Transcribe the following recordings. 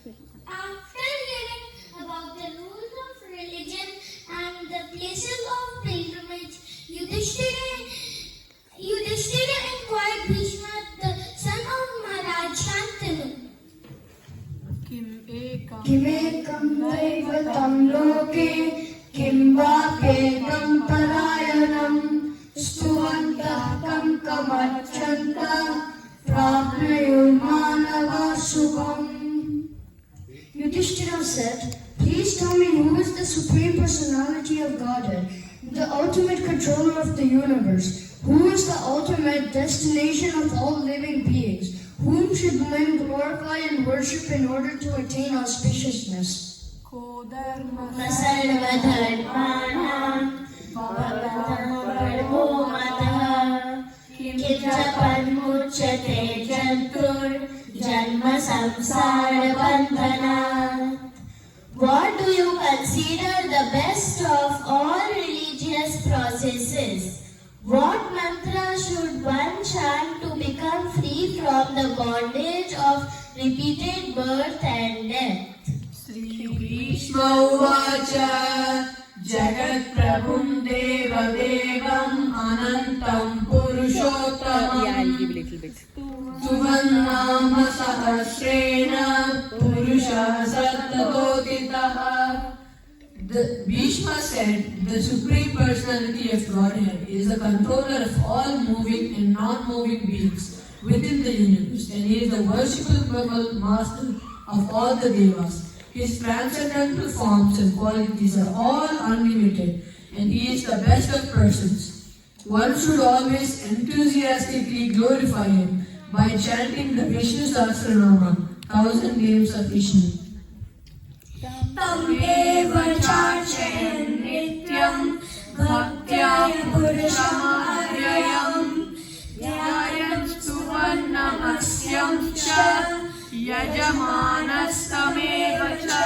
After hearing about the rules of religion and the places of pilgrimage, Yudhishthira inquired Bhishma, the son of Maharaj Shantanu. किमेकं दैवतं लोके किं वाप्येकं परायणं स्तुवन्तः कं कमर्चन्तः प्राप्नुयुर्मानवाः शुभम्. Yudhishthira said, "Please tell me who is the Supreme Personality of Godhead, the ultimate controller of the universe? Who is the ultimate destination of all living beings? Whom should men glorify and worship in order to attain auspiciousness?" What do you consider the best of all religious processes? What mantra should one chant to become free from the bondage of repeated birth and death? Uvacha Jagatprabhum Devadevam Anantam Purushottamam Suvannama Sahasrena Purusha Sattvatoditaha. The Bhishma said, the Supreme Personality of Godhead is the controller of all moving and non-moving beings within the universe, and he is the worshipable master of all the devas. His transcendental forms and qualities are all unlimited, and he is the best of persons. One should always enthusiastically glorify him by chanting the Vishnu Sahasranama, 1000 names of Vishnu. Tam eva charchayan nityam bhaktya purusham avyayam dhyayam suvarnamasyam cha yajamanasameva cha.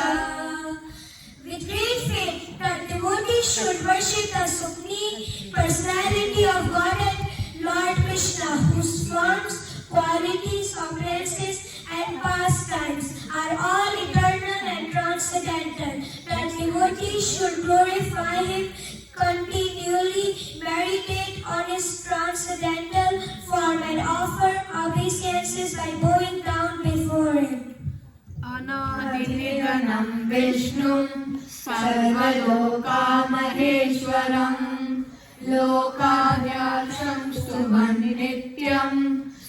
With great faith that devotees should worship the Supreme Personality of Godhead, Lord Krishna, whose forms, qualities, occurrences, and pastimes are all eternal and transcendental, that devotees should glorify him continually, meditate on his transcendental form, and offer obeisances by bowing down before him. Anadiniganam Vishnum Sarvalokamaheshwaram Lokavyaksham Stuman Nityam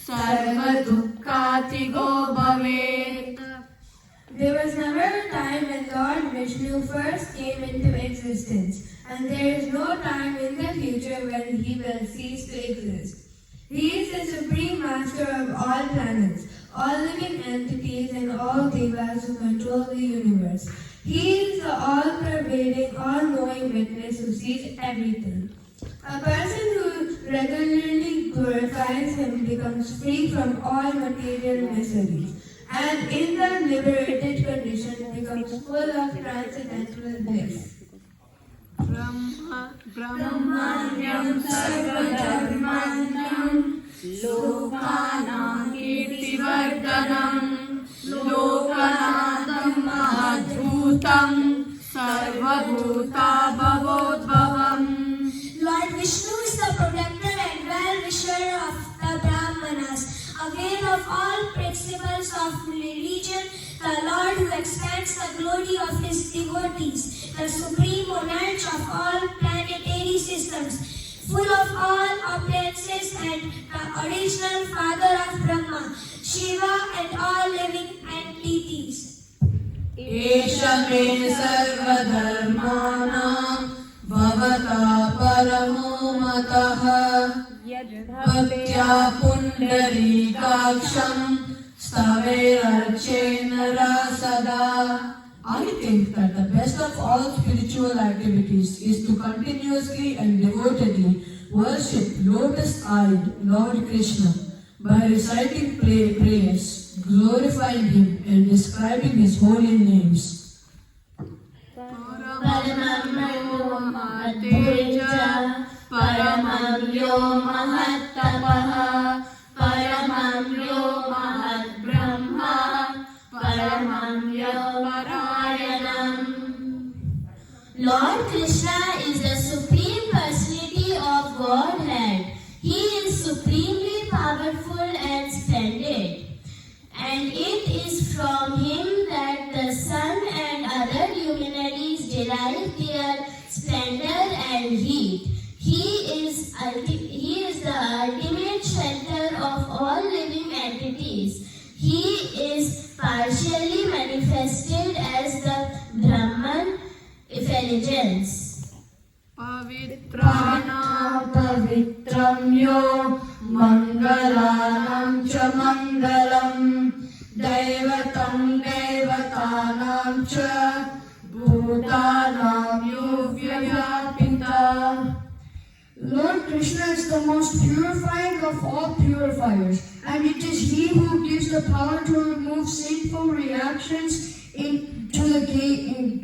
Sarvadukkatigo Bhavet. There was never a time when Lord Vishnu first came into existence, and there is no time in the future when he will cease to exist. He is the Supreme Master of all planets, all living entities, and all devas who control the universe. He is the all-pervading, all-knowing witness who sees everything. A person who regularly glorifies him becomes free from all material miseries, and in the liberated condition becomes full of transcendental bliss. Brahmanyam Sarvadharmanyam Lokanam Kirtivardhanam Lokanatham Mahadbhutam Sarvabhuta Bhavodbhavam. Lord Vishnu is the protector and well-wisher of the Brahmanas, aware of all principles of religion, the Lord who expands the glory of his devotees, the supreme monarch of all planetary systems, full of all opulences, and the original father of Brahma, Shiva, and all living entities. Esha me sarvadharmanam bhavata paramo mataha bhaktya pundarikaksham staverarchena rasada. I think that the best of all spiritual activities is to continuously and devotedly worship lotus-eyed Lord Krishna by reciting prayers, glorifying him and describing his holy names. Paramam yo mahattapaha, paramam yo mahat brahma, paramam Paramamyaparayanam. Lord Krishna is the Supreme Personality of Godhead. He is supremely powerful and splendid. And it is from him that the sun and other luminaries derive their splendor and heat. He is the ultimate shelter of all living entities. He is partially manifested as the Brahman effulgence. पवित्रं यो मङ्गलानां च मङ्गलम् दैवतं देवतानां च भूतानां यो व्यव्यापिता. Lord Krishna is the most purifying of all purifiers, and it is He who gives the power to remove sinful reactions into the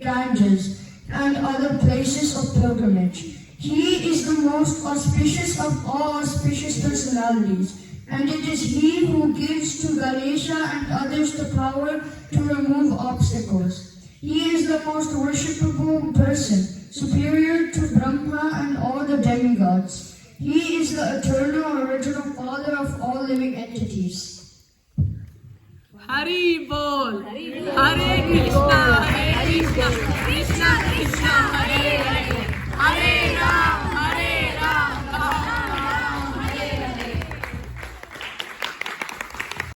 Ganges and other places of pilgrimage. He is the most auspicious of all auspicious personalities, and it is He who gives to Ganesha and others the power to remove obstacles. He is the most worshipable person, superior to Brahma and all the demigods. He is the eternal original Father of all living entities. Hari Bol, Hare Krishna, Krishna Krishna, Hare Hare, Hare